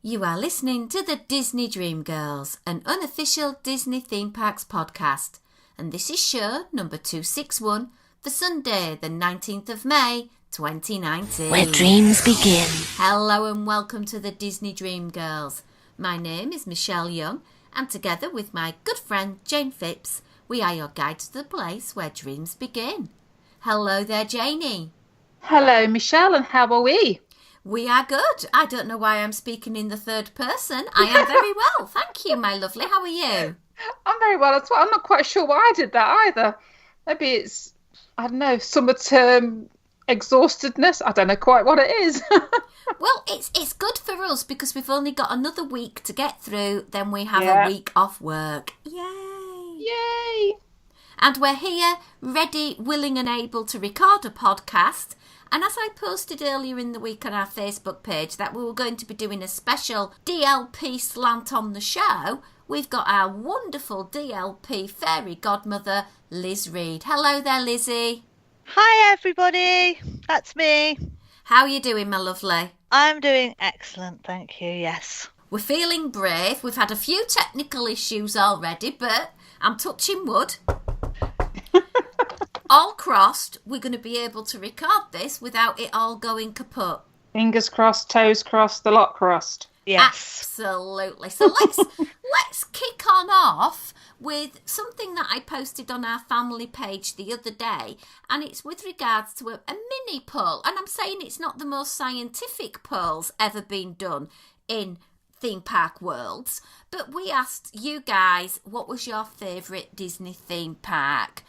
You are listening to the Disney Dream Girls, an unofficial Disney theme parks podcast. And this is show number 261 for Sunday, the 19th of May, 2019. Where dreams begin. Hello and welcome to the Disney Dream Girls. My name is Michelle Young, and together with my good friend Jane Phipps, we are your guide to the place where dreams begin. Hello there, Janie. Hello, Michelle, and how are we? We are good. I don't know why I'm speaking in the third person. I am very well. Thank you, my lovely. How are you? I'm very well as well. I'm not quite sure why I did that either. Maybe it's, I don't know, summer term exhaustedness. I don't know quite what it is. Well, it's good for us because we've only got another week to get through. Then we have a week off work. Yay! Yay! And we're here, ready, willing and able to record a podcast. And as I posted earlier in the week on our Facebook page that we were going to be doing a special DLP slant on the show, we've got our wonderful DLP fairy godmother, Liz Reed. Hello there, Lizzie. Hi, everybody. That's me. How are you doing, my lovely? I'm doing excellent, thank you, yes. We're feeling brave. We've had a few technical issues already, but I'm touching wood. All crossed, we're going to be able to record this without it all going kaput. Fingers crossed, toes crossed, the lot crossed. Yes. Absolutely. So let's kick on off with something that I posted on our family page the other day, and it's with regards to a mini poll. And I'm saying it's not the most scientific polls ever been done in theme park worlds, but we asked you guys, what was your favourite Disney theme park?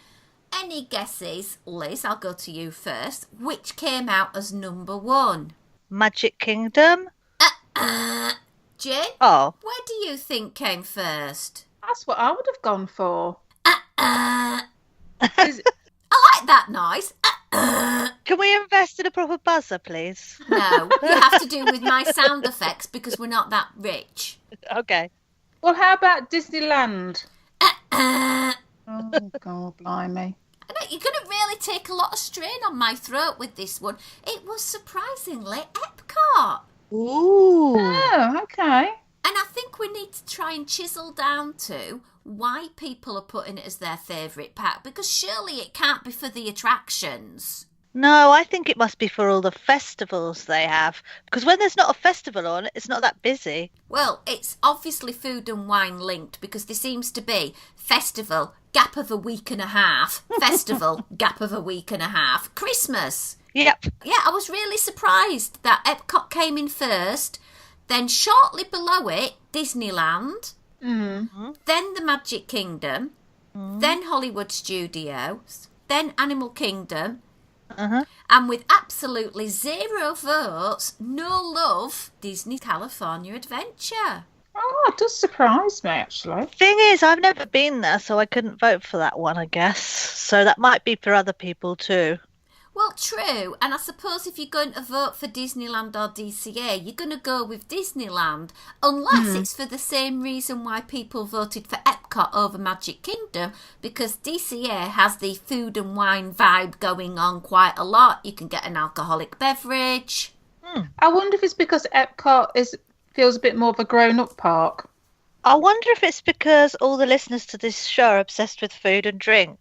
Any guesses? Liz, I'll go to you first. Which came out as number one? Magic Kingdom? Jane? Oh. Where do you think came first? That's what I would have gone for. I like that noise. Can we invest in a proper buzzer, please? No, you have to do with my sound effects because we're not that rich. Okay. Well, how about Disneyland? Oh, God, blimey. I know, you're going to really take a lot of strain on my throat with this one. It was surprisingly Epcot. Ooh. Oh, okay. And I think we need to try and chisel down to why people are putting it as their favourite park, because surely it can't be for the attractions. No, I think it must be for all the festivals they have. Because when there's not a festival on, it's not that busy. Well, it's obviously food and wine linked because there seems to be festival, gap of a week and a half, festival, gap of a week and a half, Christmas. Yep. Yeah, I was really surprised that Epcot came in first, then shortly below it, Disneyland, then the Magic Kingdom, then Hollywood Studios, then Animal Kingdom, and with absolutely 0 votes, no love, Disney California Adventure. Oh, it does surprise me, actually. Thing is, I've never been there, so I couldn't vote for that one, I guess. So that might be for other people too. Well, true, and I suppose if you're going to vote for Disneyland or DCA, you're going to go with Disneyland, unless it's for the same reason why people voted for Epcot over Magic Kingdom, because DCA has the food and wine vibe going on quite a lot. You can get an alcoholic beverage. I wonder if it's because Epcot feels a bit more of a grown-up park. I wonder if it's because all the listeners to this show are obsessed with food and drink.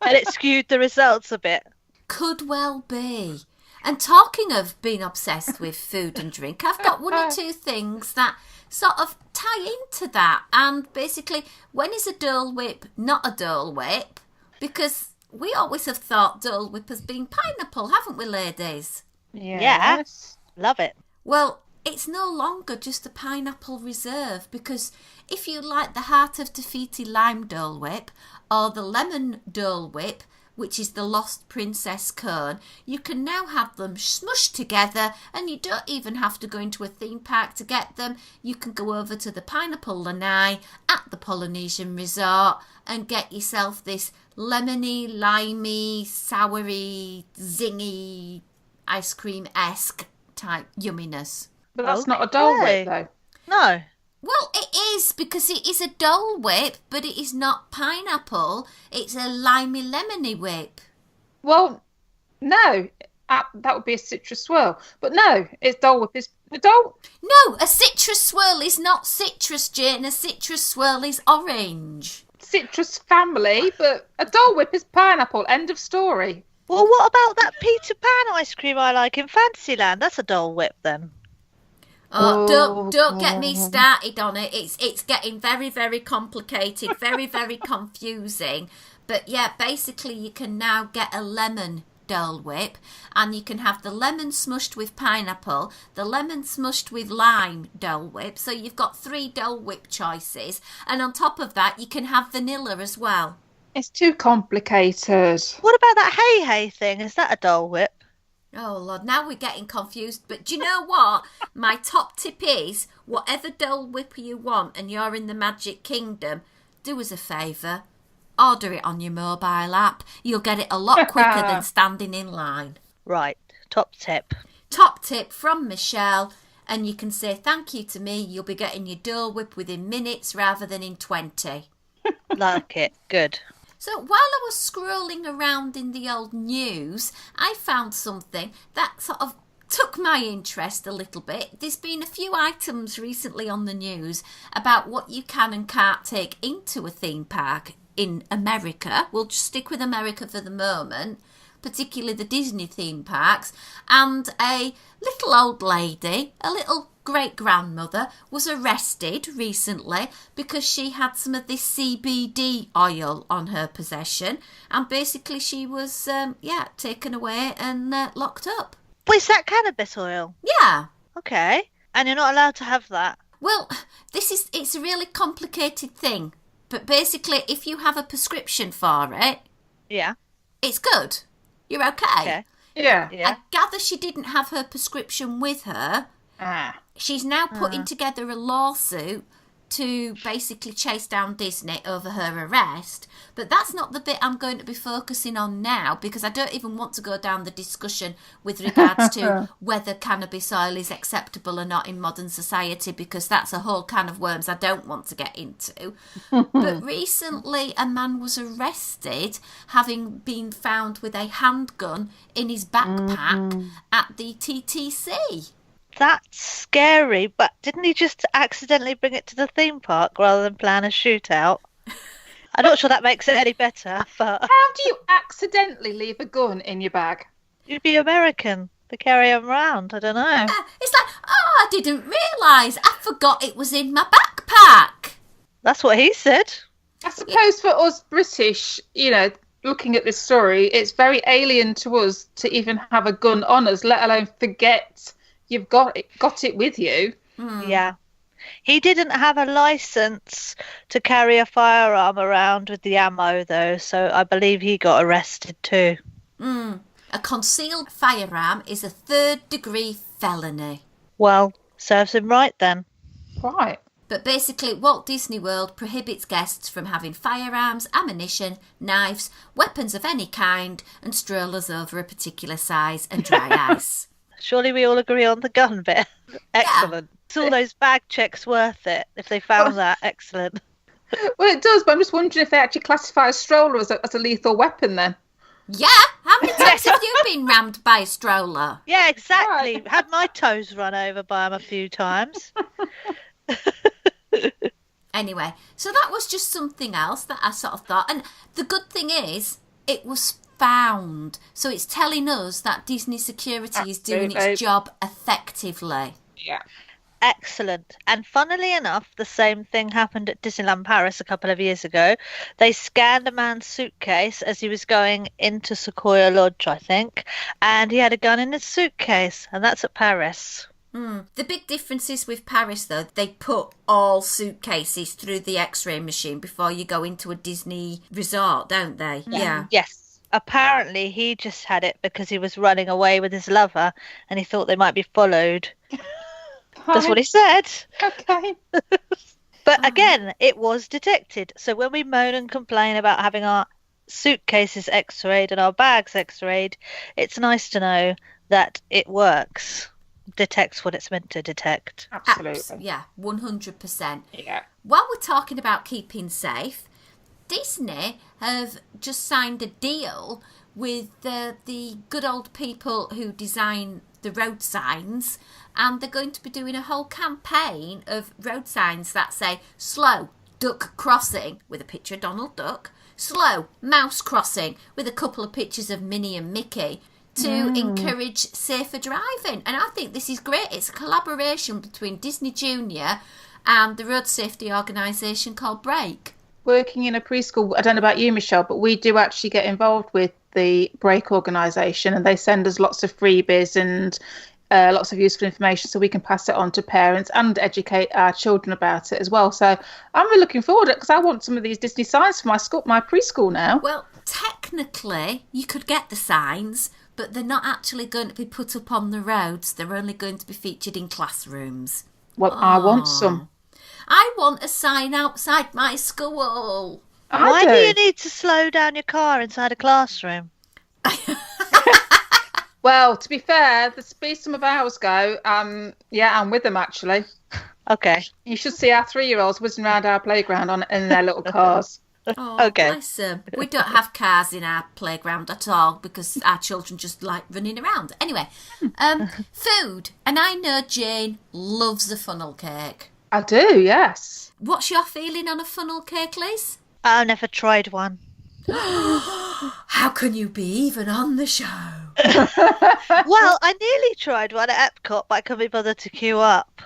And it skewed the results a bit. Could well be. And talking of being obsessed with food and drink, I've got one or two things that sort of tie into that. And basically, when is a Dole Whip not a Dole Whip? Because we always have thought Dole Whip as being pineapple, haven't we, ladies? Yes. Yeah. Love it. Well, it's no longer just a pineapple reserve, because if you like the Heart of Tafiti Lime Dole Whip or the Lemon Dole Whip, which is the Lost Princess cone, you can now have them smushed together, and you don't even have to go into a theme park to get them. You can go over to the Pineapple Lanai at the Polynesian Resort and get yourself this lemony, limey, soury, zingy, ice cream-esque type yumminess. But that's not a Dole Whip, though. No. Well, it is, because it is a Dole Whip, but it is not pineapple. It's a limey lemony whip. Well, no. That would be a citrus swirl. But no, it's Dole Whip. I don't. No, a citrus swirl is not citrus, Jane. A citrus swirl is orange. Citrus family, but a Dole Whip is pineapple. End of story. Well, what about that Peter Pan ice cream I like in Fantasyland? That's a Dole Whip then. Oh, Oh, don't get me God. started on it. It's getting very, very complicated, very, very confusing. But yeah, basically you can now get a lemon Dole Whip, and you can have the lemon smushed with pineapple, the lemon smushed with lime Dole Whip. So you've got 3 Dole Whip choices, and on top of that you can have vanilla as well. It's too complicated. What about that hey thing? Is that a Dole Whip? Oh Lord, now we're getting confused. But do you know what? My top tip is, whatever Dole Whip you want and you're in the Magic Kingdom, do us a favour, order it on your mobile app. You'll get it a lot quicker than standing in line. Right, top tip. Top tip from Michelle, and you can say thank you to me. You'll be getting your Dole Whip within minutes rather than in 20. Like it. Good. So while I was scrolling around in the old news, I found something that sort of took my interest a little bit. There's been a few items recently on the news about what you can and can't take into a theme park in America. We'll just stick with America for the moment, particularly the Disney theme parks. And a little old lady, a little great-grandmother, was arrested recently because she had some of this CBD oil on her possession, and basically she was taken away and locked up. Well, is that cannabis oil? Yeah. Okay. And you're not allowed to have that? Well, it's a really complicated thing, but basically if you have a prescription for it, Yeah. it's good. You're okay. Okay. Yeah. Yeah. I gather she didn't have her prescription with her. Ah. She's now putting together a lawsuit to basically chase down Disney over her arrest. But that's not the bit I'm going to be focusing on now, because I don't even want to go down the discussion with regards to whether cannabis oil is acceptable or not in modern society, because that's a whole can of worms I don't want to get into. But recently a man was arrested having been found with a handgun in his backpack at the TTC. That's scary, but didn't he just accidentally bring it to the theme park rather than plan a shootout? I'm not sure that makes it any better, but How do you accidentally leave a gun in your bag? you'd be American. They carry them around. I don't know. It's like, oh, I didn't realise. I forgot it was in my backpack. That's what he said. I suppose for us British, looking at this story, it's very alien to us to even have a gun on us, let alone forget you've got it with you. Yeah. He didn't have a license to carry a firearm around with the ammo, though, so I believe he got arrested too. A concealed firearm is a 3rd-degree felony. Well, serves him right then. Right. But basically, Walt Disney World prohibits guests from having firearms, ammunition, knives, weapons of any kind, and strollers over a particular size and dry ice. Surely we all agree on the gun bit. Excellent. It's all those bag checks worth it if they found that. Excellent. Well, it does, but I'm just wondering if they actually classify a stroller as a lethal weapon then. Yeah, how many times have you been rammed by a stroller? Yeah, exactly. Had my toes run over by him a few times. Anyway, so that was just something else that I sort of thought. And the good thing is, it was found. So it's telling us that Disney security is doing its job effectively. Yeah. Excellent. And funnily enough, the same thing happened at Disneyland Paris a couple of years ago. They scanned a man's suitcase as he was going into Sequoia Lodge, I think, and he had a gun in his suitcase, and that's at Paris. The big difference is with Paris, though, they put all suitcases through the X-ray machine before you go into a Disney resort, don't they? Yeah. Yes. Apparently, he just had it because he was running away with his lover, and he thought they might be followed. That's what he said. Okay. But again, it was detected. So when we moan and complain about having our suitcases x-rayed and our bags x-rayed, it's nice to know that it works. Detects what it's meant to detect. Absolutely. Yeah, 100%. Yeah. While we're talking about keeping safe, Disney have just signed a deal with the good old people who design the road signs and they're going to be doing a whole campaign of road signs that say slow duck crossing with a picture of Donald Duck, slow mouse crossing with a couple of pictures of Minnie and Mickey, to encourage safer driving. And I think this is great. It's a collaboration between Disney Junior and the road safety organisation called Brake. Working in a preschool, I don't know about you, Michelle, but we do actually get involved with the Brake organisation, and they send us lots of freebies and lots of useful information so we can pass it on to parents and educate our children about it as well. So I'm really looking forward to it because I want some of these Disney signs for my preschool now. Well, technically, you could get the signs, but they're not actually going to be put up on the roads. They're only going to be featured in classrooms. Well, I want some. I want a sign outside my school. Why do you need to slow down your car inside a classroom? Well, to be fair, the speed some of ours go, yeah, I'm with them actually. Okay. You should see our 3-year-olds whizzing around our playground in their little cars. Oh, Okay. bless them. We don't have cars in our playground at all because our children just like running around. Anyway, food. And I know Jane loves a funnel cake. I do, yes. What's your feeling on a funnel cake, Liz? I've never tried one. How can you be even on the show? Well, I nearly tried one at Epcot, but I couldn't be bothered to queue up.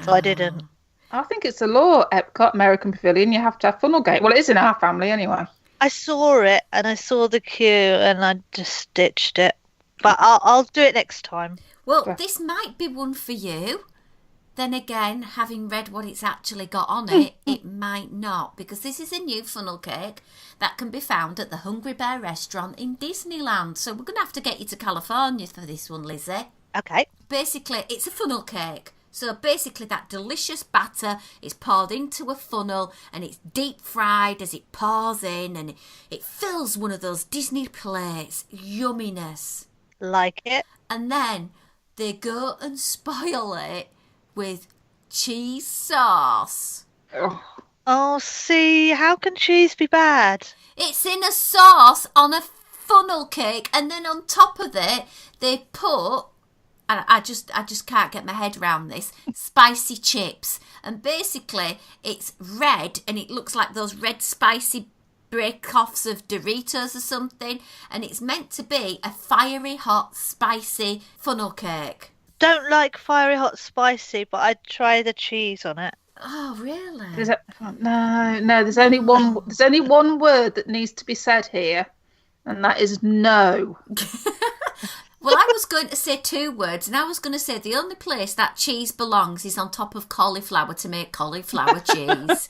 So I didn't. I think it's a law, Epcot, American Pavilion. You have to have funnel cake. Well, it is in our family anyway. I saw it and I saw the queue and I just ditched it. But I'll do it next time. Well, this might be one for you. Then again, having read what it's actually got on it, it might not, because this is a new funnel cake that can be found at the Hungry Bear restaurant in Disneyland. So we're going to have to get you to California for this one, Lizzie. Okay. Basically, it's a funnel cake. So basically that delicious batter is poured into a funnel and it's deep fried as it pours in, and it fills one of those Disney plates. Yumminess. Like it. And then they go and spoil it with cheese sauce. Oh, Oh, see, how can cheese be bad? It's in a sauce on a funnel cake, and then on top of it they put, and I just can't get my head around this, spicy chips. And basically it's red and it looks like those red spicy break-offs of Doritos or something, and it's meant to be a fiery hot spicy funnel cake. Don't like fiery hot spicy, but I'd try the cheese on it. Oh, really? no. There's only one. There's only one word that needs to be said here, and that is no. Well, I was going to say 2 words, and I was going to say the only place that cheese belongs is on top of cauliflower to make cauliflower cheese.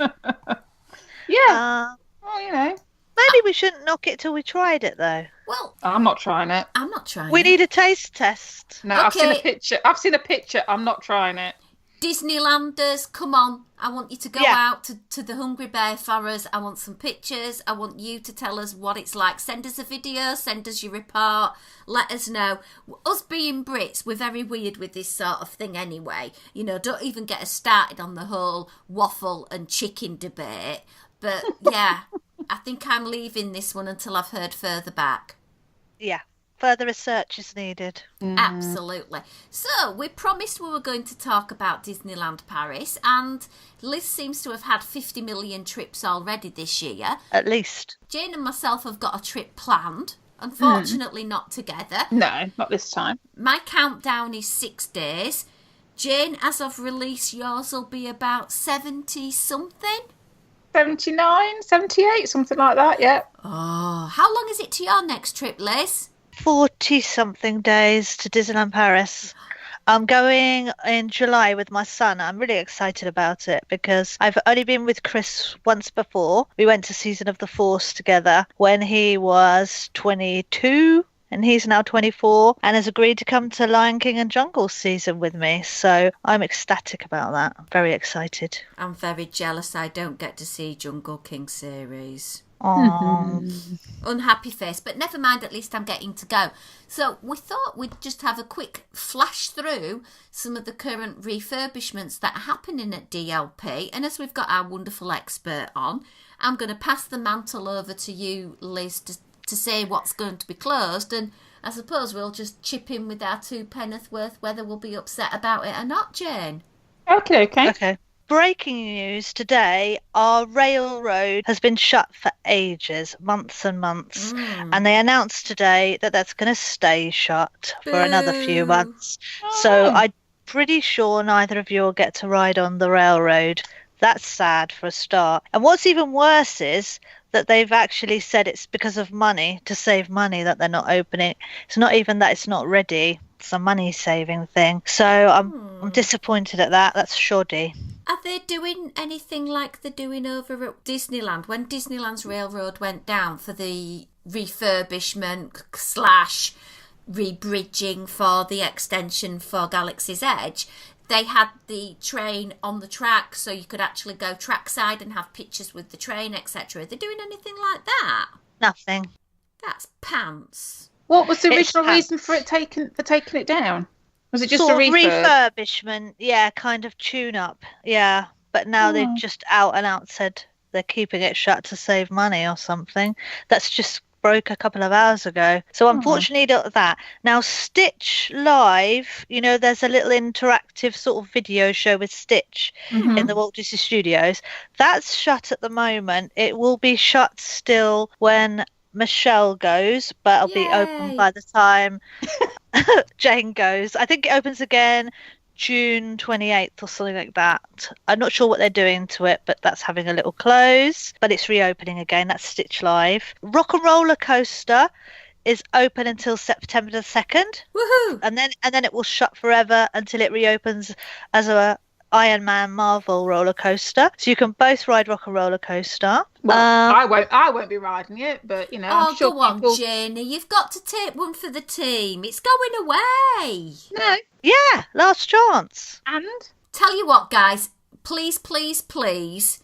Yeah. Well, you know. Maybe we shouldn't knock it till we tried it, though. Well, I'm not trying it. I'm not trying We it. need a taste test. No, I've seen a Okay. picture. I've seen a picture. I'm not trying it. Disneylanders, come on. I want you to go Yeah. out to the Hungry Bear for us. I want some pictures. I want you to tell us what it's like. Send us a video, send us your report, let us know. Us being Brits, we're very weird with this sort of thing anyway. You know, don't even get us started on the whole waffle and chicken debate. But yeah, I think I'm leaving this one until I've heard further back. Yeah. Further research is needed. Absolutely. So, we promised we were going to talk about Disneyland Paris, and Liz seems to have had 50 million trips already this year. At least. Jane and myself have got a trip planned, unfortunately not together. No, not this time. My countdown is 6 days. Jane, as of release, yours will be about 70 something. 79, 78, something like that. Yeah. Oh, how long is it to your next trip, Liz? 40-something days to Disneyland Paris. I'm going in July with my son. I'm really excited about it because I've only been with Chris once before. We went to Season of the Force together when he was 22 and he's now 24 and has agreed to come to Lion King and Jungle season with me. So I'm ecstatic about that. Very excited. I'm very jealous I don't get to see Jungle King series. Aww. Unhappy face, but never mind, at least I'm getting to go. So we thought we'd just have a quick flash through some of the current refurbishments that are happening at DLP, and as we've got our wonderful expert on, I'm going to pass the mantle over to you, Liz, to say what's going to be closed and I suppose we'll just chip in with our 2 penn'orth worth whether we'll be upset about it or not, Jane. Okay. Okay. Breaking news today, our railroad has been shut for ages, months and months. And they announced today that that's going to stay shut for another few Boo. months. So I'm pretty sure neither of you will get to ride on the railroad. That's sad for a start. And what's even worse is that they've actually said it's because of money, to save money, that they're not opening. It's not even that it's not ready. It's a money saving thing. So I'm disappointed at that. That's shoddy. Are they doing anything like they're doing over at Disneyland? When Disneyland's railroad went down for the refurbishment / rebridging for the extension for Galaxy's Edge, they had the train on the track so you could actually go trackside and have pictures with the train, etc. Are they doing anything like that? Nothing. That's pants. What was the original reason for taking it down? Was it just sort a of refurb? refurbishment? Yeah, kind of tune up. Yeah, but now they've just out and out said they're keeping it shut to save money or something. That's just broke a couple of hours ago. So unfortunately, that. Now, Stitch Live, there's a little interactive sort of video show with Stitch in the Walt Disney Studios. That's shut at the moment. It will be shut still when Michelle goes, but it'll be open by the time Jane goes. I think it opens again June 28th or something like that. I'm not sure what they're doing to it, but that's having a little close. But it's reopening again. That's Stitch Live. Rock and Roller Coaster is open until September the 2nd. Woohoo! And then it will shut forever until it reopens as a Iron Man Marvel roller coaster. So you can both ride Rock and Roller Coaster. Well, I won't be riding it, but I'm sure go on, people... Janie. You've got to take one for the team. It's going away. No. Yeah, last chance. And? Tell you what, guys. Please,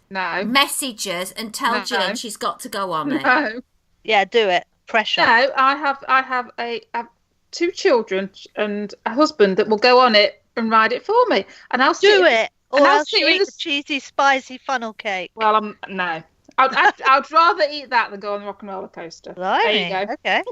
No. message us and tell Jane she's got to go on it. No. Yeah, do it. Pressure. No, I have 2 children and a husband that will go on it and ride it for me, and I'll do it, or else you eat the the cheesy, spicy funnel cake. Well, no. I'd rather eat that than go on the Rock and Roller Coaster. Blimey. There you go. Okay.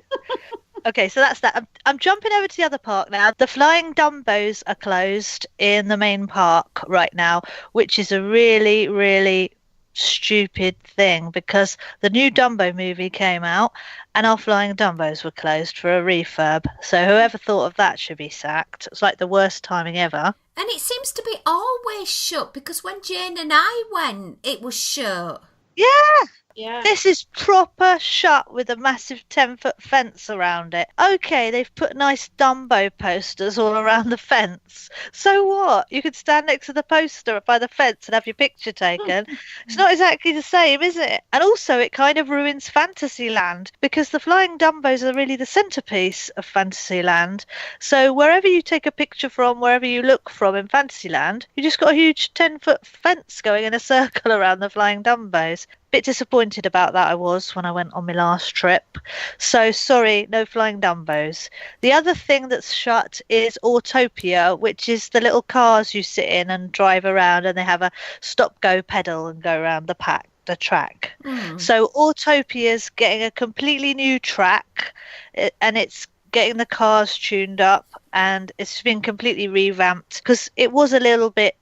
Okay, so that's that. I'm jumping over to the other park now. The Flying Dumbos are closed in the main park right now, which is a really, really stupid thing because the new Dumbo movie came out and our Flying Dumbos were closed for a refurb. So whoever thought of that should be sacked. It's like the worst timing ever. And it seems to be always shut because when Jane and I went, it was shut. Yeah. This is proper shut with a massive 10-foot fence around it. Okay, they've put nice Dumbo posters all around the fence. So what? You could stand next to the poster by the fence and have your picture taken. It's not exactly the same, is it? And also it kind of ruins Fantasyland because the Flying Dumbos are really the centrepiece of Fantasyland. So wherever you take a picture from, wherever you look from in Fantasyland, you just got a huge 10-foot fence going in a circle around the Flying Dumbos. Bit disappointed about that I was when I went on my last trip. So sorry, no Flying Dumbos. The other thing that's shut is Autopia, which is the little cars you sit in and drive around, and they have a stop-go pedal and go around the track. So Autopia's getting a completely new track, and it's getting the cars tuned up, and it's been completely revamped because it was a little bit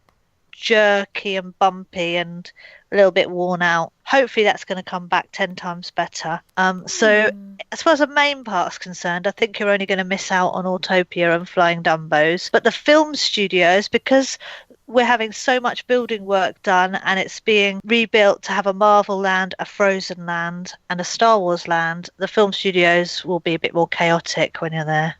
jerky and bumpy and a little bit worn out. Hopefully that's going to come back 10 times better. So as far as the main park's concerned, I think you're only going to miss out on Autopia and Flying Dumbos. But the film studios, because we're having so much building work done and it's being rebuilt to have a Marvel land, a Frozen land and a Star Wars land, the film studios will be a bit more chaotic when you're there.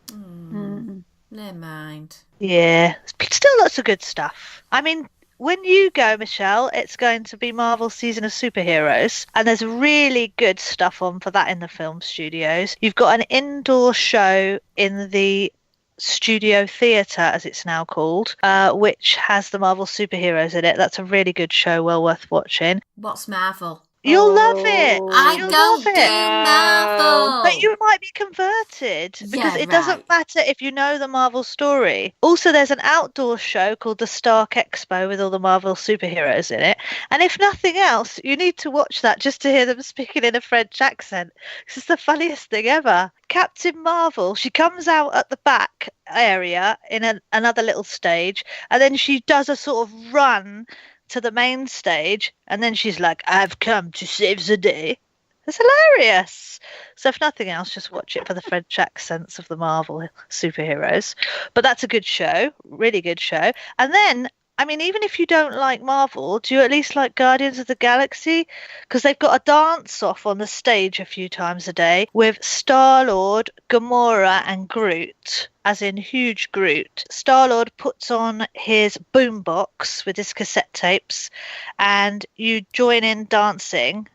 Never mind. Yeah, still lots of good stuff. I mean, when you go, Michelle, it's going to be Marvel Season of Superheroes, and there's really good stuff on for that in the film studios. You've got an indoor show in the Studio Theatre, as it's now called, which has the Marvel superheroes in it. That's a really good show, well worth watching. What's Marvel? You'll love it. I You'll don't love do it. Marvel. But you might be converted because Yeah, it doesn't right. matter if you know the Marvel story. Also, there's an outdoor show called the Stark Expo with all the Marvel superheroes in it. And if nothing else, you need to watch that just to hear them speaking in a French accent. It's the funniest thing ever. Captain Marvel, she comes out at the back area in another little stage, and then she does a sort of run to the main stage, and then she's like, I've come to save the day. It's hilarious. So if nothing else, just watch it for the French accents of the Marvel superheroes. But that's a good show, really good show. And then, I mean, even if you don't like Marvel, do you at least like Guardians of the Galaxy? Because they've got a dance off on the stage a few times a day with Star-Lord, Gamora and Groot, as in huge Groot. Star-Lord puts on his boombox with his cassette tapes and you join in dancing,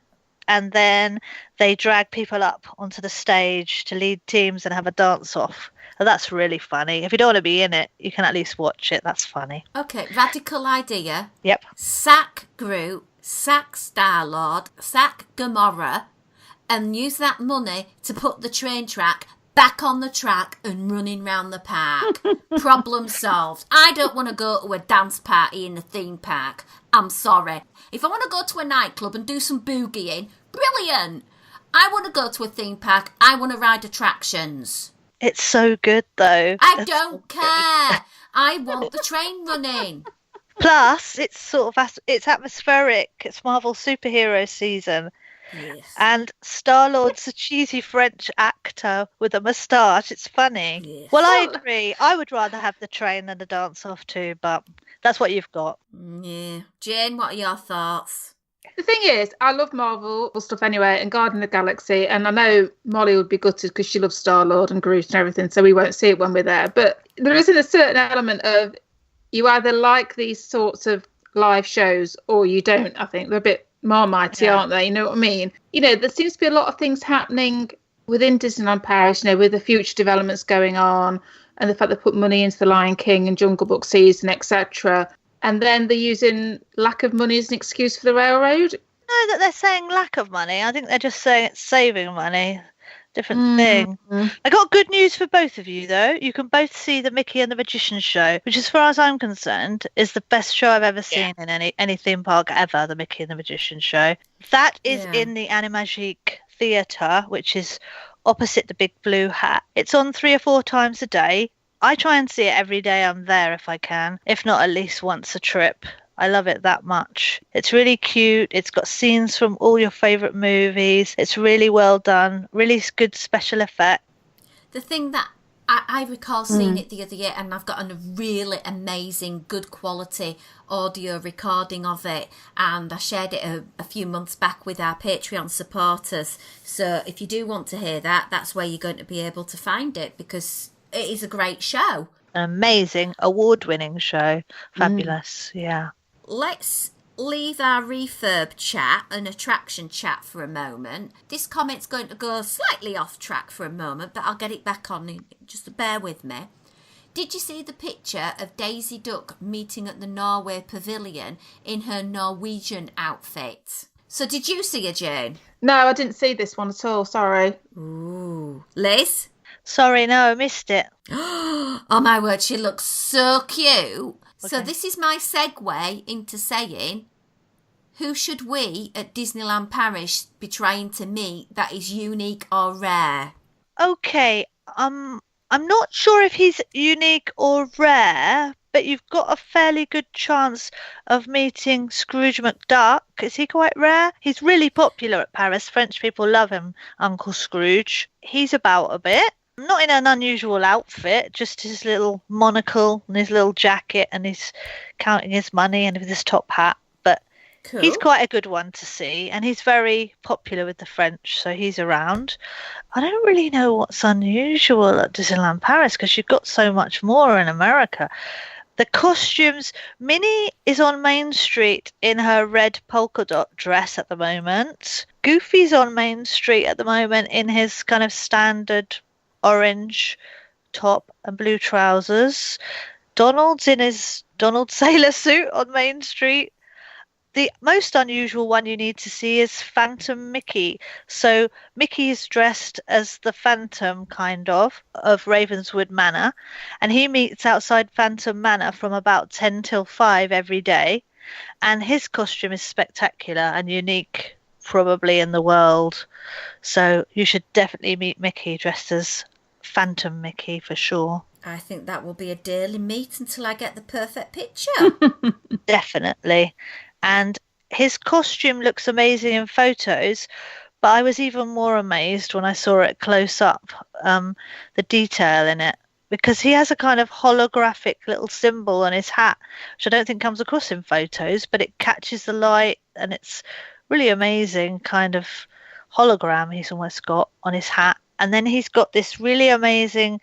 and then they drag people up onto the stage to lead teams and have a dance off. And that's really funny. If you don't want to be in it, you can at least watch it. That's funny. Okay, radical idea. Yep. Sack Groot, sack Star-Lord, sack Gamora, and use that money to put the train track back on the track and running round the park. Problem solved. I don't want to go to a dance party in a theme park. I'm sorry. If I want to go to a nightclub and do some boogieing, brilliant. I want to go to a theme park. I want to ride attractions. It's so good, though. I don't care. I want the train running. Plus, it's sort of it's atmospheric. It's Marvel superhero season. Yes. And Star-Lord's a cheesy French actor with a moustache. It's funny. Yes. Well, I agree. I would rather have the train than the dance-off too, but that's what you've got. Yeah. Jane, what are your thoughts? The thing is, I love Marvel stuff anyway, and Guardian of the Galaxy, and I know Molly would be gutted because she loves Star-Lord and Groot and everything, so we won't see it when we're there. But there isn't a certain element of you either like these sorts of live shows or you don't. I think they're a bit Marmitey, aren't they? You know what I mean? You know, there seems to be a lot of things happening within Disneyland Paris, you know, with the future developments going on and the fact they put money into the Lion King and Jungle Book season, etc. And then they're using lack of money as an excuse for the railroad. No, that they're saying lack of money. I think they're just saying it's saving money. Different thing. I got good news for both of you, though. You can both see the Mickey and the Magician show, which, as far as I'm concerned, is the best show I've ever seen in any theme park ever, the Mickey and the Magician show. That is in the Animagique Theatre, which is opposite the Big Blue Hat. It's on 3 or 4 times a day. I try and see it every day I'm there if I can, if not at least once a trip. I love it that much. It's really cute. It's got scenes from all your favourite movies. It's really well done. Really good special effect. The thing that I recall seeing it the other year, and I've got a really amazing, good quality audio recording of it, and I shared it a few months back with our Patreon supporters. So if you do want to hear that, that's where you're going to be able to find it, because it is a great show. An amazing, award-winning show. Fabulous, yeah. Let's leave our refurb chat and attraction chat for a moment. This comment's going to go slightly off track for a moment, but I'll get it back on. Just bear with me. Did you see the picture of Daisy Duck meeting at the Norway Pavilion in her Norwegian outfit? So did you see her, Jane? No, I didn't see this one at all. Sorry. Ooh. Liz? Sorry, no, I missed it. Oh my word, she looks so cute. So this is my segue into saying, who should we at Disneyland Paris be trying to meet that is unique or rare? Okay, I'm not sure if he's unique or rare, but you've got a fairly good chance of meeting Scrooge McDuck. Is he quite rare? He's really popular at Paris. French people love him, Uncle Scrooge. He's about a bit. Not in an unusual outfit, just his little monocle and his little jacket, and he's counting his money and with his top hat. But Cool. he's quite a good one to see, and he's very popular with the French, so he's around. I don't really know what's unusual at Disneyland Paris because you've got so much more in America. The costumes, Minnie is on Main Street in her red polka dot dress at the moment. Goofy's on Main Street at the moment in his kind of standard orange top and blue trousers. Donald's in his Donald sailor suit on Main Street. The most unusual one you need to see is Phantom Mickey. So Mickey is dressed as the Phantom, kind of Ravenswood Manor, and he meets outside Phantom Manor from about 10 till 5 every day. And his costume is spectacular and unique, probably in the world. So you should definitely meet Mickey dressed as Phantom Mickey for sure. I think that will be a daily meet until I get the perfect picture. Definitely. And his costume looks amazing in photos, but I was even more amazed when I saw it close up, the detail in it, because he has a kind of holographic little symbol on his hat, which I don't think comes across in photos, but it catches the light, and it's really amazing kind of hologram he's almost got on his hat. And then he's got this really amazing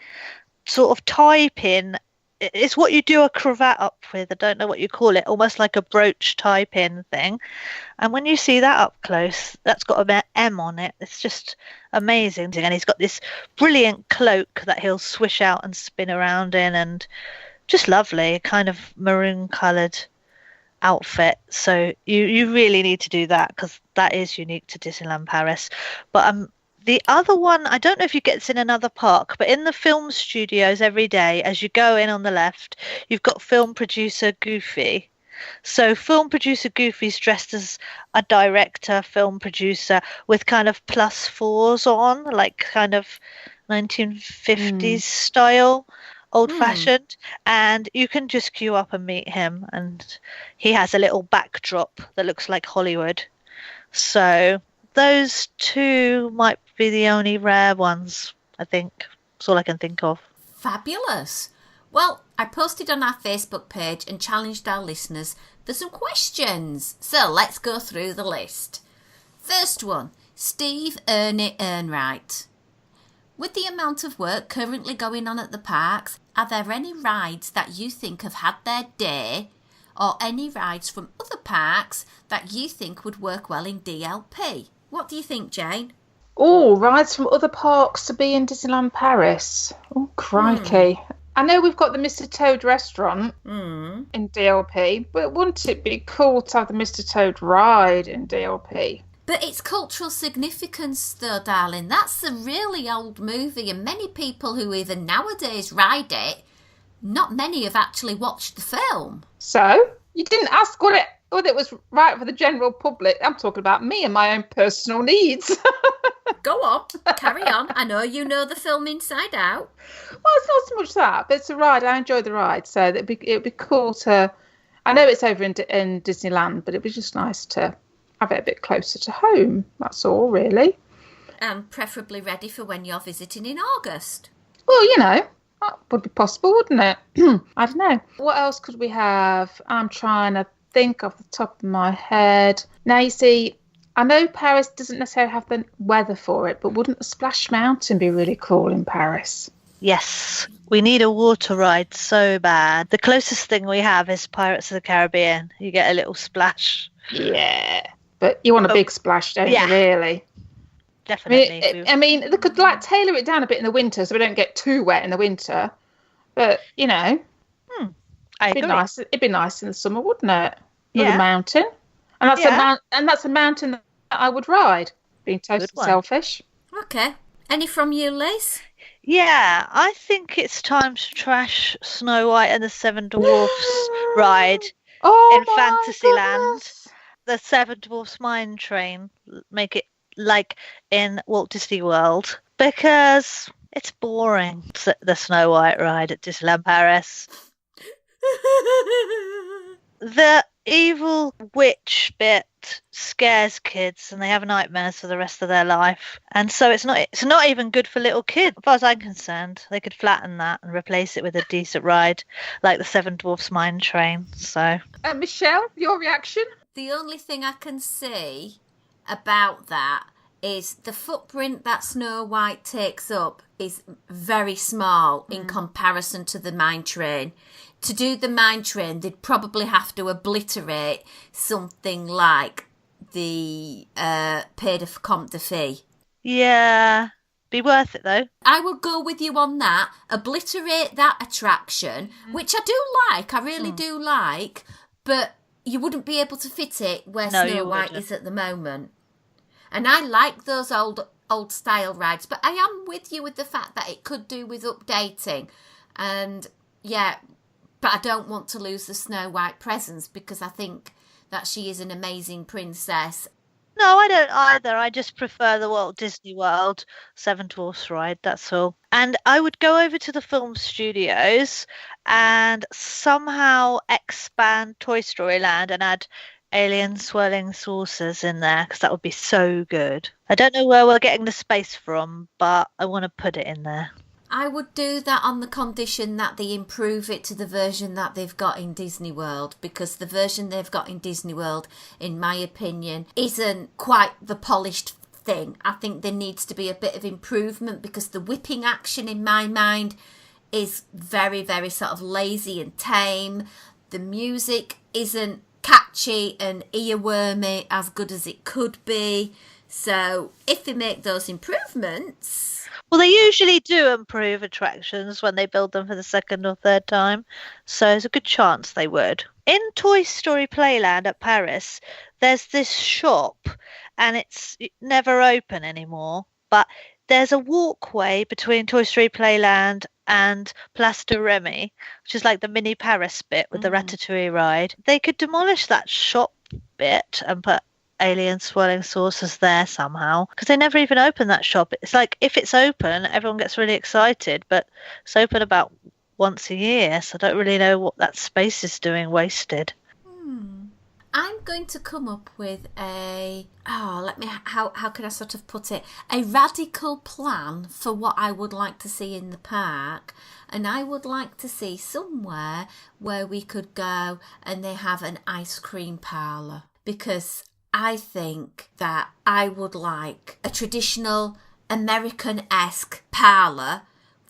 sort of tie pin. It's what you do a cravat up with. I don't know what you call it, almost like a brooch tie pin thing. And when you see that up close, that's got an M on it. It's just amazing. And he's got this brilliant cloak that he'll swish out and spin around in, and just lovely, kind of maroon coloured outfit. So you really need to do that, because that is unique to Disneyland Paris. But the other one, I don't know if you get this in another park, but in the film studios every day, as you go in on the left, you've got film producer Goofy. So film producer Goofy's dressed as a director, film producer, with kind of +4s on, like kind of 1950s style, old-fashioned. And you can just queue up and meet him. And he has a little backdrop that looks like Hollywood. So those two might be the only rare ones, I think. That's all I can think of. Fabulous. Well, I posted on our Facebook page and challenged our listeners for some questions. So let's go through the list. First one, Steve Ernie Ernright. With the amount of work currently going on at the parks, are there any rides that you think have had their day, or any rides from other parks that you think would work well in DLP? What do you think, Jane? Oh, rides from other parks to be in Disneyland Paris. Oh, crikey. I know we've got the Mr. Toad restaurant in DLP, but wouldn't it be cool to have the Mr. Toad ride in DLP? But it's cultural significance, though, darling. That's a really old movie, and many people who even nowadays ride it, not many have actually watched the film. So, you didn't ask whether it was right for the general public. I'm talking about me and my own personal needs. Go on, carry on. I know you know the film inside out. Well, it's not so much that, but it's a ride. I enjoy the ride, so it'd be cool to. I know it's over in Disneyland, but it'd be just nice to have it a bit closer to home. That's all, really. And preferably ready for when you're visiting in August. Well, that would be possible, wouldn't it? I don't know. What else could we have? I'm trying to think off the top of my head. Now, you see, I know Paris doesn't necessarily have the weather for it, but wouldn't the Splash Mountain be really cool in Paris? Yes, we need a water ride so bad. The closest thing we have is Pirates of the Caribbean. You get a little splash. Yeah, but you want a big splash, don't you, really? Definitely. I mean, they could tailor it down a bit in the winter so we don't get too wet in the winter. But, I agree. It'd be nice in the summer, wouldn't it? Another mountain. And that's a mountain that I would ride, being totally selfish. Okay. Any from you, Liz? Yeah, I think it's time to trash Snow White and the Seven Dwarfs ride in Fantasyland. The Seven Dwarfs Mine Train. Make it like in Walt Disney World, because it's boring, the Snow White ride at Disneyland Paris. The evil witch bit scares kids and they have nightmares for the rest of their life, and so it's not even good for little kids. As far as I'm concerned, they could flatten that and replace it with a decent ride like the Seven Dwarfs Mine Train. So Michelle, your reaction? The only thing I can see about that is the footprint that Snow White takes up is very small in comparison to the mine train. To do the mine train, they'd probably have to obliterate something like the Pays de Comte de Fée. Yeah, be worth it though. I will go with you on that. Obliterate that attraction, which I do like. I really do like, but you wouldn't be able to fit it where No, Snow you White wouldn't. is at the moment. And I like those old style rides, but I am with you with the fact that it could do with updating. And yeah, but I don't want to lose the Snow White presence because I think that she is an amazing princess. No, I don't either. I just prefer the Walt Disney World Seven Dwarfs ride, that's all. And I would go over to the film studios and somehow expand Toy Story Land and add alien swirling saucers in there because that would be so good. I don't know where we're getting the space from, but I want to put it in there. I would do that on the condition that they improve it to the version that they've got in Disney World, because the version they've got in Disney World, in my opinion, isn't quite the polished thing. I think there needs to be a bit of improvement because the whipping action in my mind is very, very sort of lazy and tame. The music isn't catchy and earwormy as good as it could be. So if they make those improvements... Well, they usually do improve attractions when they build them for the second or third time, so there's a good chance they would. In Toy Story Playland at Paris, there's this shop, and it's never open anymore, but there's a walkway between Toy Story Playland and Place de Remy, which is like the mini Paris bit with the Ratatouille ride. They could demolish that shop bit and put alien swirling saucers there somehow, because they never even open that shop. It's like if it's open, everyone gets really excited, but it's open about once a year, so I don't really know what that space is doing wasted. I'm going to come up with how can I sort of put it? A radical plan for what I would like to see in the park. And I would like to see somewhere where we could go and they have an ice cream parlour. Because I think that I would like a traditional American-esque parlour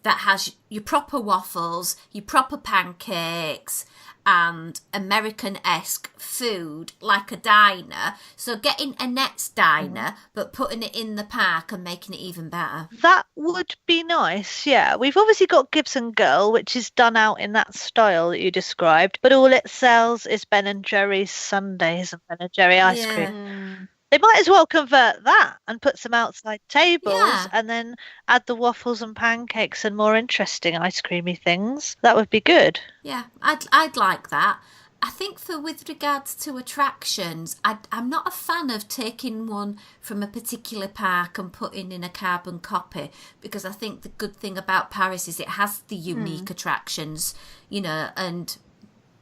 that has your proper waffles, your proper pancakes, and American-esque food, like a diner. So getting Annette's diner, but putting it in the park and making it even better. That would be nice, yeah. We've obviously got Gibson Girl, which is done out in that style that you described, but all it sells is Ben & Jerry's sundaes and Ben & Jerry ice cream. They might as well convert that and put some outside tables and then add the waffles and pancakes and more interesting ice creamy things. That would be good. Yeah, I'd like that. I think with regards to attractions, I'm not a fan of taking one from a particular park and putting in a carbon copy, because I think the good thing about Paris is it has the unique attractions, and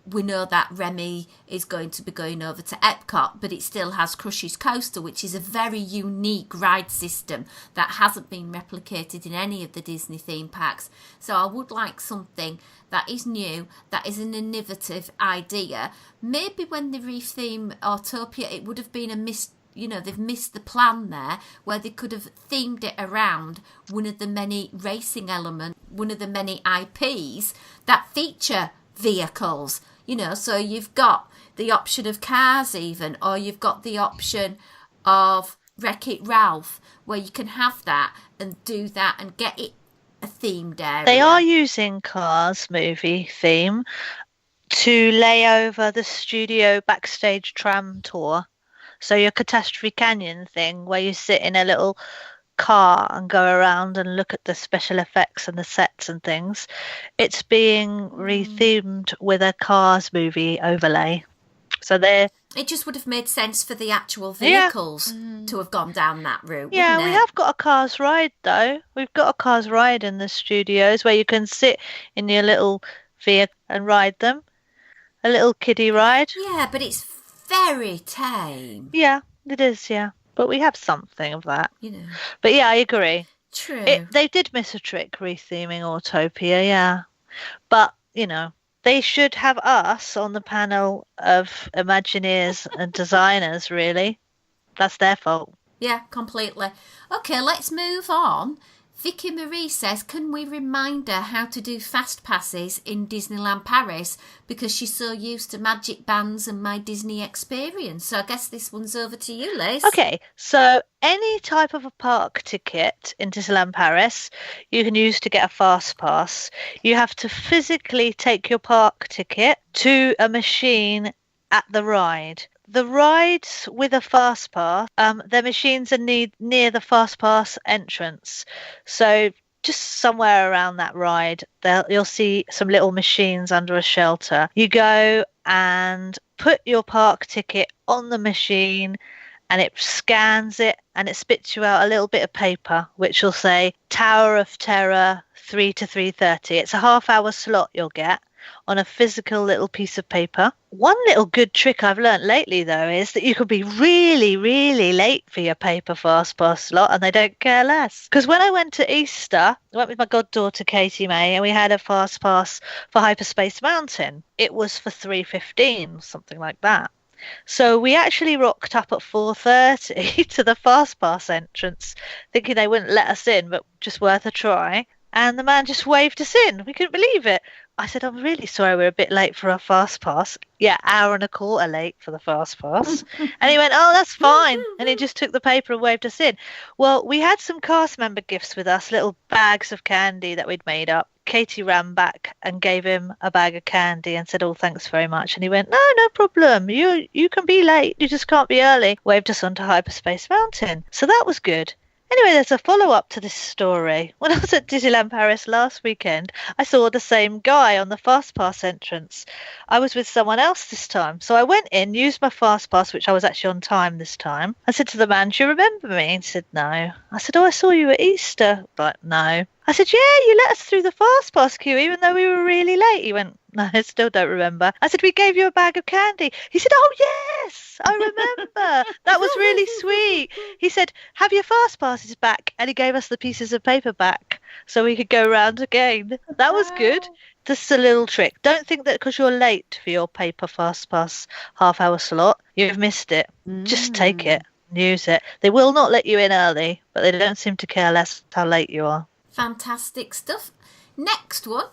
we know that Remy is going to be going over to Epcot, but it still has Crush's Coaster, which is a very unique ride system that hasn't been replicated in any of the Disney theme parks. So I would like something that is new, that is an innovative idea. Maybe when they retheme Autopia, it would have been they've missed the plan there, where they could have themed it around one of the many racing elements, one of the many IPs that feature vehicles. So you've got the option of cars even, or you've got the option of Wreck-It Ralph, where you can have that and do that and get it a themed area. They are using Cars movie theme to lay over the studio backstage tram tour. So your Catastrophe Canyon thing, where you sit in a little car and go around and look at the special effects and the sets and things, it's being rethemed with a Cars movie overlay. So it just would have made sense for the actual vehicles to have gone down that route. Yeah, we have got a Cars ride though. We've got a Cars ride in the studios where you can sit in your little vehicle and ride them. A little kiddie ride. Yeah, but it's very tame. Yeah, it is, yeah. But we have something of that. But yeah, I agree. True. They did miss a trick retheming Autopia, yeah. But, they should have us on the panel of Imagineers and designers, really. That's their fault. Yeah, completely. Okay, let's move on. Vicky Marie says, can we remind her how to do fast passes in Disneyland Paris, because she's so used to magic bands and My Disney Experience. So I guess this one's over to you, Liz. Okay, so any type of a park ticket in Disneyland Paris you can use to get a fast pass. You have to physically take your park ticket to a machine at the ride. The rides with a fast pass, their machines are near the fast pass entrance. So just somewhere around that ride, you'll see some little machines under a shelter. You go and put your park ticket on the machine, and it scans it, and it spits you out a little bit of paper which will say Tower of Terror 3 to 3:30. It's a half-hour slot you'll get on a physical little piece of paper. One little good trick I've learnt lately, though, is that you could be really, really late for your paper fast pass slot, and they don't care less. Because when I went to Easter, I went with my goddaughter Katie May, and we had a fast pass for Hyperspace Mountain. It was for 3:15, something like that. So we actually rocked up at 4:30 to the fast pass entrance, thinking they wouldn't let us in, but just worth a try. And the man just waved us in. We couldn't believe it. I said, I'm really sorry, we're a bit late for our fast pass. Yeah, hour and a quarter late for the fast pass. And he went, oh, that's fine. And he just took the paper and waved us in. Well, we had some cast member gifts with us, little bags of candy that we'd made up. Katie ran back and gave him a bag of candy and said, oh, thanks very much. And he went, no problem. You can be late. You just can't be early. Waved us onto Hyperspace Mountain. So that was good. Anyway, there's a follow-up to this story. When I was at Disneyland Paris last weekend, I saw the same guy on the Fast Pass entrance. I was with someone else this time. So I went in, used my Fast Pass, which I was actually on time this time. I said to the man, do you remember me? He said, no. I said, oh, I saw you at Easter. But no. I said, yeah, you let us through the Fast Pass queue even though we were really late. He went, no, I still don't remember. I said, we gave you a bag of candy. He said, oh, yes, I remember. That was really sweet. He said, have your Fast Passes back. And he gave us the pieces of paper back so we could go round again. That was good. Just a little trick. Don't think that because you're late for your paper Fast Pass half-hour slot, you've missed it. Just take it. Use it. They will not let you in early, but they don't seem to care less how late you are. Fantastic stuff. Next one,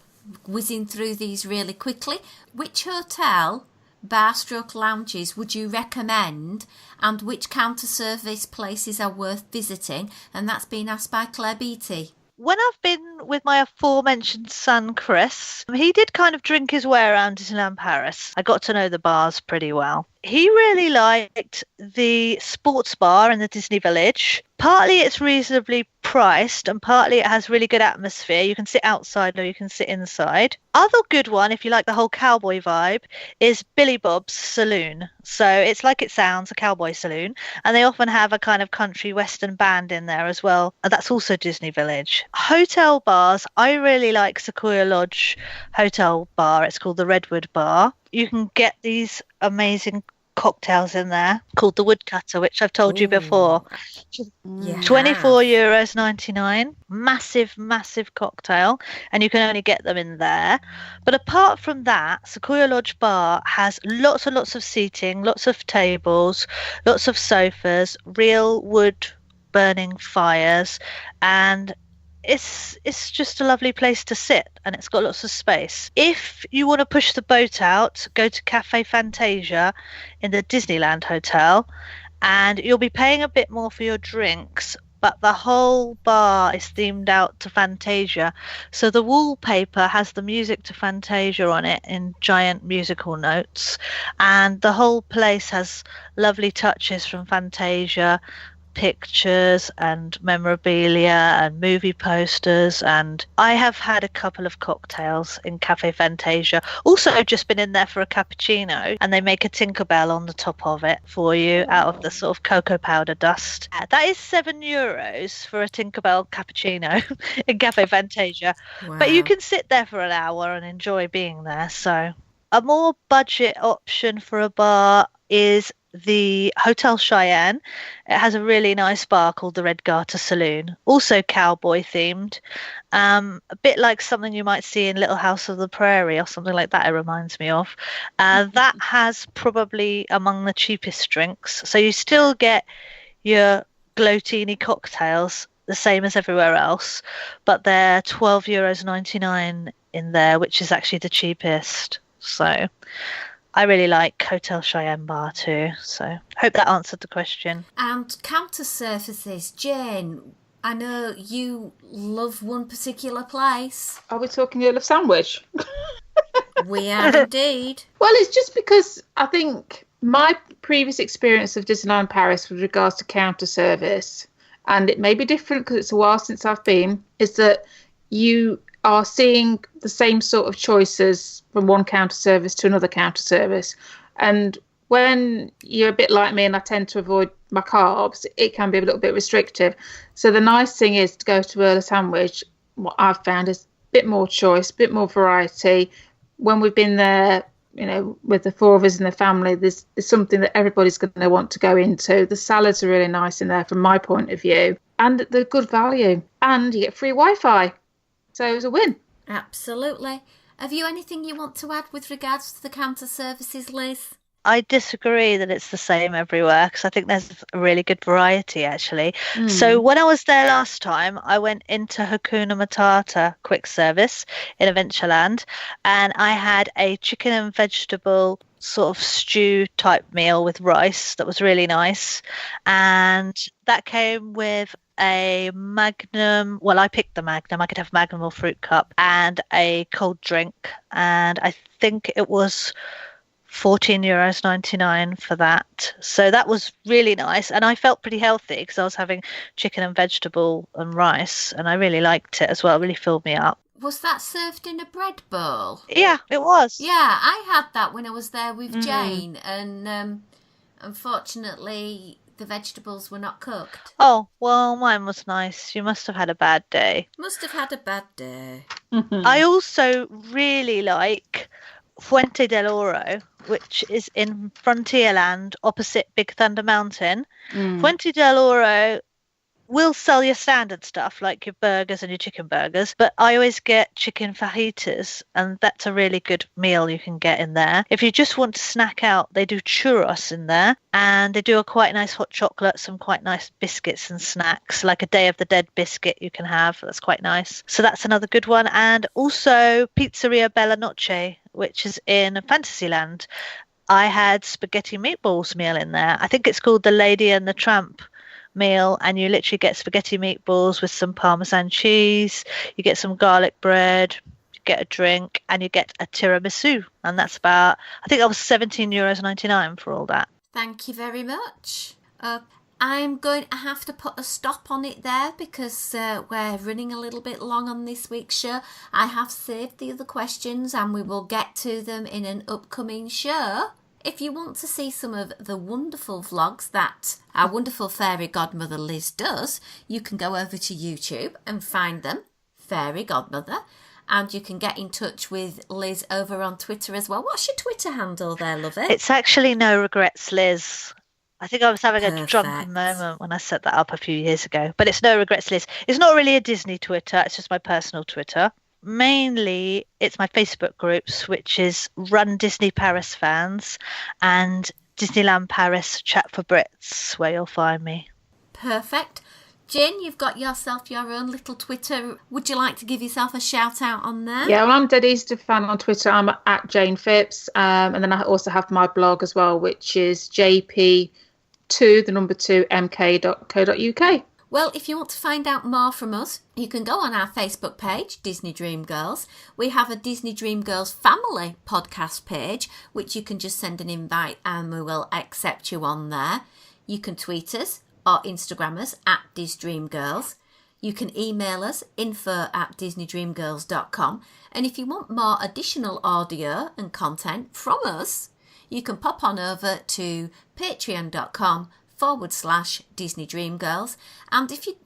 whizzing through these really quickly. Which hotel, bar stroke lounges would you recommend, and which counter service places are worth visiting? And that's been asked by Claire Beattie. When I've been with my aforementioned son, Chris, he did kind of drink his way around Disneyland Paris. I got to know the bars pretty well. He really liked the sports bar in the Disney Village. Partly it's reasonably priced and partly it has really good atmosphere. You can sit outside or you can sit inside. Other good one, if you like the whole cowboy vibe, is Billy Bob's Saloon. So it's like it sounds, a cowboy saloon. And they often have a kind of country western band in there as well. And that's also Disney Village. Hotel bars, I really like Sequoia Lodge Hotel Bar. It's called the Redwood Bar. You can get these amazing cocktails in there called the Woodcutter, which I've told you before. Yeah. €24.99. Massive cocktail, and you can only get them in there. But apart from that, Sequoia Lodge Bar has lots and lots of seating, lots of tables, lots of sofas, real wood burning fires, and it's just a lovely place to sit, and it's got lots of space. If you want to push the boat out, go to Cafe Fantasia in the Disneyland Hotel, and you'll be paying a bit more for your drinks, but the whole bar is themed out to Fantasia. So the wallpaper has the music to Fantasia on it in giant musical notes, and the whole place has lovely touches from Fantasia, pictures and memorabilia and movie posters. And I have had a couple of cocktails in Cafe Fantasia. Also, I've just been in there for a cappuccino, and they make a Tinkerbell on the top of it for you out of the sort of cocoa powder dust. That is €7 for a Tinkerbell cappuccino in Cafe Fantasia. Wow. But you can sit there for an hour and enjoy being there. So a more budget option for a bar is the Hotel Cheyenne. It has a really nice bar called the Red Garter Saloon, also cowboy themed, a bit like something you might see in Little House of the Prairie or something like that. It reminds me of that has probably among the cheapest drinks, so you still get your Glotini cocktails the same as everywhere else, but they're €12.99 in there, which is actually the cheapest. So I really like Hotel Cheyenne Bar too, so hope that answered the question. And counter surfaces, Jane, I know you love one particular place. Are we talking Earl of Sandwich? We are indeed. Well, it's just because I think my previous experience of Disneyland Paris with regards to counter service, and it may be different because it's a while since I've been, is that you are seeing the same sort of choices from one counter service to another counter service. And when you're a bit like me and I tend to avoid my carbs, it can be a little bit restrictive. So the nice thing is to go to Early Sandwich, what I've found is a bit more choice, a bit more variety. When we've been there, you know, with the four of us in the family, there's something that everybody's going to want to go into. The salads are really nice in there from my point of view, and they're good value, and you get free Wi-Fi. So it was a win. Absolutely. Have you anything you want to add with regards to the counter services, Liz? I disagree that it's the same everywhere because I think there's a really good variety actually. So when I was there last time, I went into Hakuna Matata quick service in Adventureland, and I had a chicken and vegetable sort of stew type meal with rice that was really nice, and that came with a Magnum. Well, I picked the Magnum. I could have Magnum or fruit cup and a cold drink, and I think it was €14.99 for that. So that was really nice, and I felt pretty healthy because I was having chicken and vegetable and rice, and I really liked it as well. It really filled me up. Was that served in a bread bowl? Yeah, it was. Yeah, I had that when I was there with Jane, and unfortunately the vegetables were not cooked. Oh, well, mine was nice. You must have had a bad day. Must have had a bad day. I also really like Fuente del Oro, which is in Frontierland opposite Big Thunder Mountain. Fuente del Oro will sell your standard stuff like your burgers and your chicken burgers, but I always get chicken fajitas, and that's a really good meal you can get in there. If you just want to snack out, they do churros in there, and they do a quite nice hot chocolate, some quite nice biscuits and snacks, like a Day of the Dead biscuit you can have. That's quite nice. So that's another good one. And also Pizzeria Bella Noche, which is in Fantasyland. I had spaghetti meatballs meal in there. I think it's called the Lady and the Tramp meal, and you literally get spaghetti meatballs with some Parmesan cheese, you get some garlic bread, you get a drink, and you get a tiramisu, and that's about, I think that was €17.99 for all that. Thank you very much. I'm going to have to put a stop on it there because we're running a little bit long on this week's show. I have saved the other questions and we will get to them in an upcoming show. If you want to see some of the wonderful vlogs that our wonderful fairy godmother Liz does, you can go over to YouTube and find them, Fairy Godmother, and you can get in touch with Liz over on Twitter as well. What's your Twitter handle there, lovey? It's actually No Regrets Liz. I think I was having a Perfect. drunken moment when I set that up a few years ago, but it's No Regrets Liz. It's not really a Disney Twitter, it's just my personal Twitter. Mainly, it's my Facebook groups, which is Run Disney Paris Fans and Disneyland Paris Chat for Brits, where you'll find me. Perfect. Jane, you've got yourself your own little Twitter. Would you like to give yourself a shout out on there? Yeah, well, I'm Dead Easter fan on Twitter. I'm at Jane Phipps. And then I also have my blog as well, which is jp2mk.co.uk. Well, if you want to find out more from us, you can go on our Facebook page, Disney Dream Girls. We have a Disney Dream Girls family podcast page, which you can just send an invite and we will accept you on there. You can tweet us or Instagram us at DisDreamGirls. You can email us info@disneydreamgirls.com. And if you want more additional audio and content from us, you can pop on over to patreon.com/Disney Dream Girls, and if you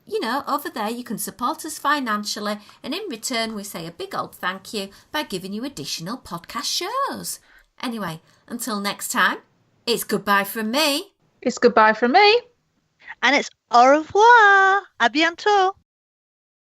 over there you can support us financially, and in return we say a big old thank you by giving you additional podcast shows. Anyway, until next time, it's goodbye from me. It's goodbye from me. And it's au revoir. À bientôt.